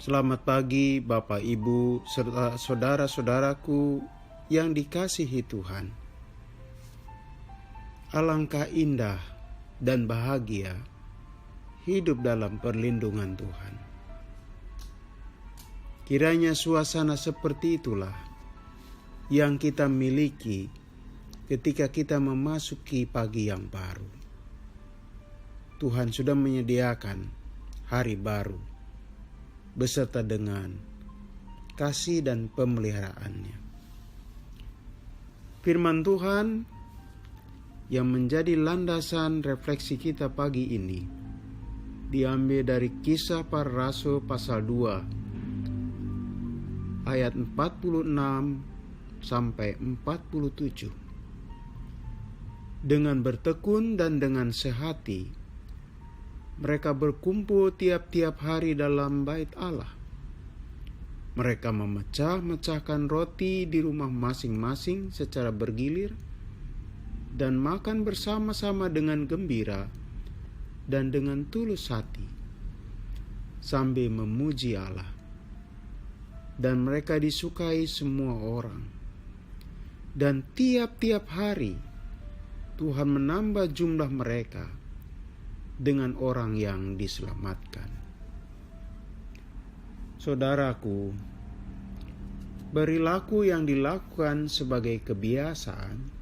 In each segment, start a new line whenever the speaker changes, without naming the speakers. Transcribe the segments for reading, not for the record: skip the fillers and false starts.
Selamat pagi Bapak Ibu serta saudara-saudaraku yang dikasihi Tuhan. Alangkah indah dan bahagia hidup dalam perlindungan Tuhan. Kiranya suasana seperti itulah yang kita miliki ketika kita memasuki pagi yang baru. Tuhan sudah menyediakan hari baru beserta dengan kasih dan pemeliharaannya. Firman Tuhan yang menjadi landasan refleksi kita pagi ini diambil dari Kisah Para Rasul pasal 2 ayat 46 sampai 47. Dengan bertekun dan dengan sehati mereka berkumpul tiap-tiap hari dalam bait Allah. Mereka memecah-mecahkan roti di rumah masing-masing secara bergilir dan makan bersama-sama dengan gembira dan dengan tulus hati sambil memuji Allah. Dan mereka disukai semua orang. Dan tiap-tiap hari Tuhan menambah jumlah mereka dengan orang yang diselamatkan. Saudaraku, perilaku yang dilakukan sebagai kebiasaan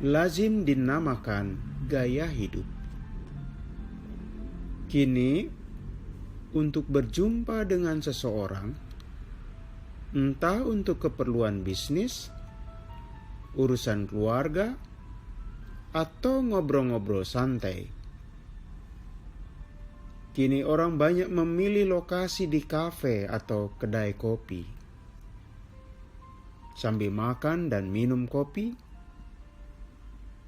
lazim dinamakan gaya hidup. Kini, untuk berjumpa dengan seseorang, entah untuk keperluan bisnis, urusan keluarga, atau ngobrol-ngobrol santai. Kini orang banyak memilih lokasi di kafe atau kedai kopi. Sambil makan dan minum kopi,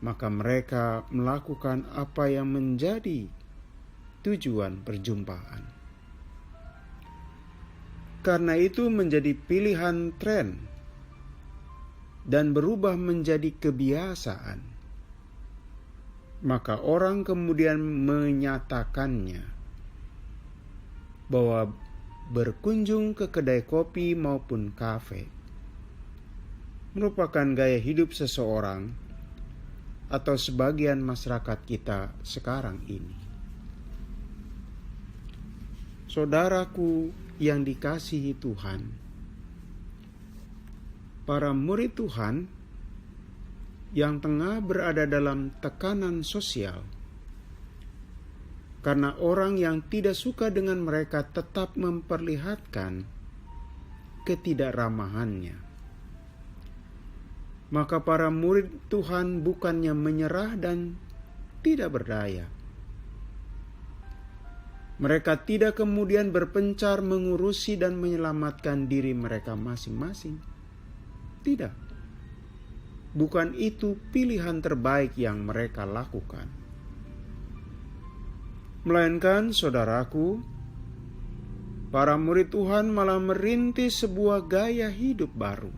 maka mereka melakukan apa yang menjadi tujuan perjumpaan. Karena itu menjadi pilihan tren dan berubah menjadi kebiasaan. Maka orang kemudian menyatakannya bahwa berkunjung ke kedai kopi maupun kafe merupakan gaya hidup seseorang atau sebagian masyarakat kita sekarang ini. Saudaraku yang dikasihi Tuhan, para murid Tuhan yang tengah berada dalam tekanan sosial karena orang yang tidak suka dengan mereka tetap memperlihatkan ketidakramahannya. Maka para murid Tuhan bukannya menyerah dan tidak berdaya. Mereka tidak kemudian berpencar mengurusi dan menyelamatkan diri mereka masing-masing. Tidak. Bukan itu pilihan terbaik yang mereka lakukan. Melainkan, saudaraku, para murid Tuhan malah merintis sebuah gaya hidup baru.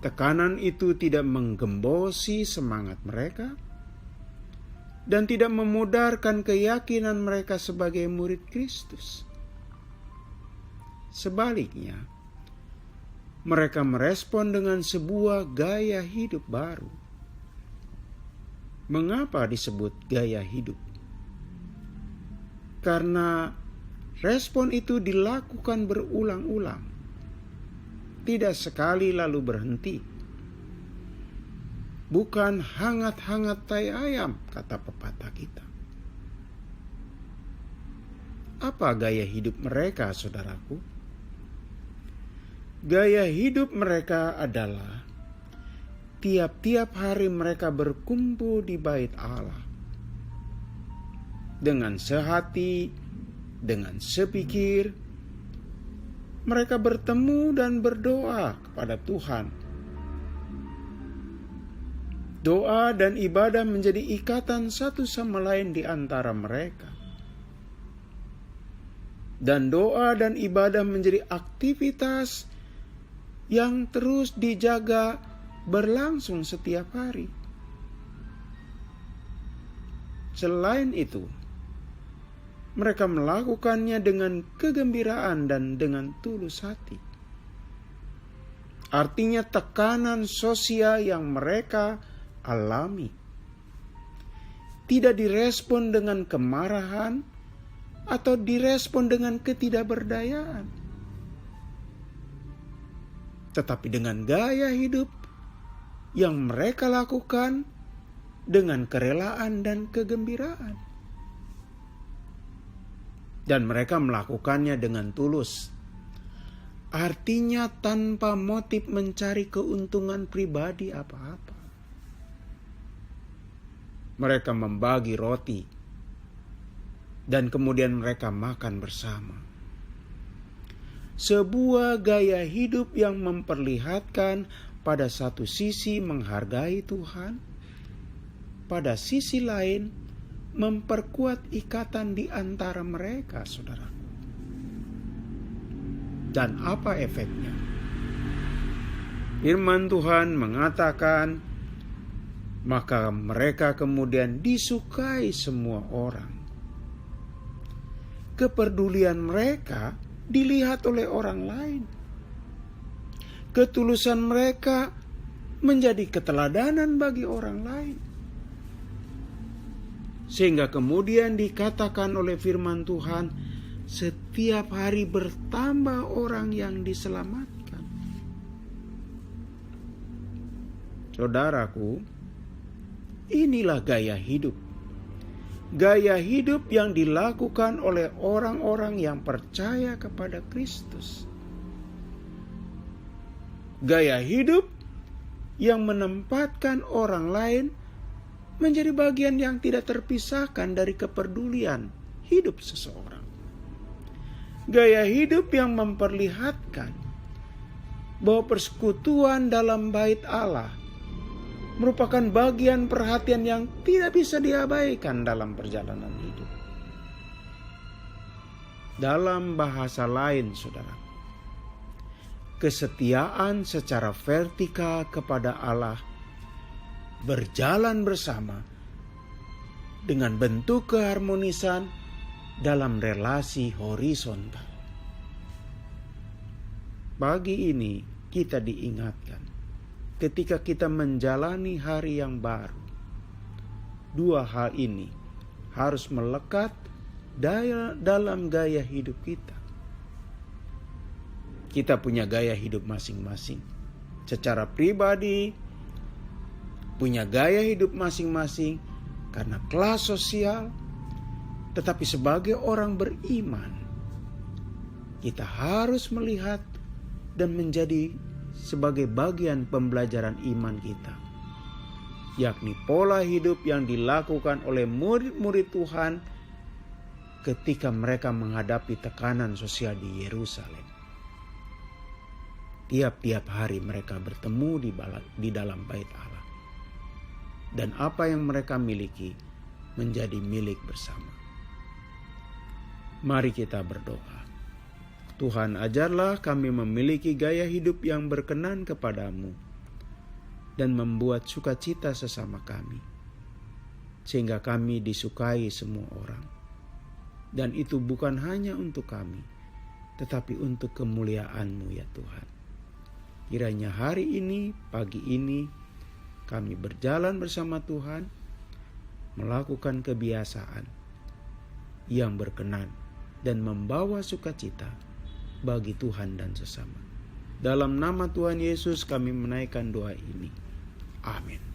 Tekanan itu tidak menggembosi semangat mereka dan tidak memudarkan keyakinan mereka sebagai murid Kristus. Sebaliknya, mereka merespon dengan sebuah gaya hidup baru. Mengapa disebut gaya hidup? Karena respon itu dilakukan berulang-ulang, tidak sekali lalu berhenti. Bukan hangat-hangat tai ayam, kata pepatah kita. Apa gaya hidup mereka, saudaraku? Gaya hidup mereka adalah tiap-tiap hari mereka berkumpul di bait Allah. Dengan sehati, dengan sepikir, mereka bertemu dan berdoa kepada Tuhan. Doa dan ibadah menjadi ikatan satu sama lain di antara mereka. Dan doa dan ibadah menjadi aktivitas yang terus dijaga berlangsung setiap hari. Selain itu, Mereka melakukannya dengan kegembiraan dan dengan tulus hati. Artinya tekanan sosial yang mereka alami tidak direspon dengan kemarahan atau direspon dengan ketidakberdayaan, tetapi dengan gaya hidup yang mereka lakukan dengan kerelaan dan kegembiraan. Dan mereka melakukannya dengan tulus. Artinya tanpa motif mencari keuntungan pribadi apa-apa. Mereka membagi roti dan kemudian mereka makan bersama. Sebuah gaya hidup yang memperlihatkan pada satu sisi menghargai Tuhan, pada sisi lain memperkuat ikatan di antara mereka, saudara. Dan apa efeknya? Firman Tuhan mengatakan, maka mereka kemudian disukai semua orang. Kepedulian mereka dilihat oleh orang lain. Ketulusan mereka menjadi keteladanan bagi orang lain. Sehingga kemudian dikatakan oleh firman Tuhan, setiap hari bertambah orang yang diselamatkan. Saudaraku, inilah gaya hidup. Gaya hidup yang dilakukan oleh orang-orang yang percaya kepada Kristus. Gaya hidup yang menempatkan orang lain menjadi bagian yang tidak terpisahkan dari kepedulian hidup seseorang. Gaya hidup yang memperlihatkan bahwa persekutuan dalam bait Allah merupakan bagian perhatian yang tidak bisa diabaikan dalam perjalanan hidup. Dalam bahasa lain, saudara, kesetiaan secara vertikal kepada Allah berjalan bersama dengan bentuk keharmonisan dalam relasi horizontal. Pagi ini kita diingatkan, ketika kita menjalani hari yang baru, dua hal ini harus melekat dalam gaya hidup kita. Kita punya gaya hidup masing-masing. Secara pribadi, punya gaya hidup masing-masing karena kelas sosial, tetapi sebagai orang beriman, kita harus melihat dan menjadi sebagai bagian pembelajaran iman kita, yakni pola hidup yang dilakukan oleh murid-murid Tuhan ketika mereka menghadapi tekanan sosial di Yerusalem. Tiap-tiap hari mereka bertemu di dalam bait Allah. Dan apa yang mereka miliki menjadi milik bersama. Mari kita berdoa. Tuhan, ajarlah kami memiliki gaya hidup yang berkenan kepadamu dan membuat sukacita sesama kami, sehingga kami disukai semua orang. Dan itu bukan hanya untuk kami, tetapi untuk kemuliaan-Mu ya Tuhan. Kiranya hari ini, pagi ini, kami berjalan bersama Tuhan, melakukan kebiasaan yang berkenan dan membawa sukacita bagi Tuhan dan sesama. Dalam nama Tuhan Yesus kami menaikkan doa ini. Amin.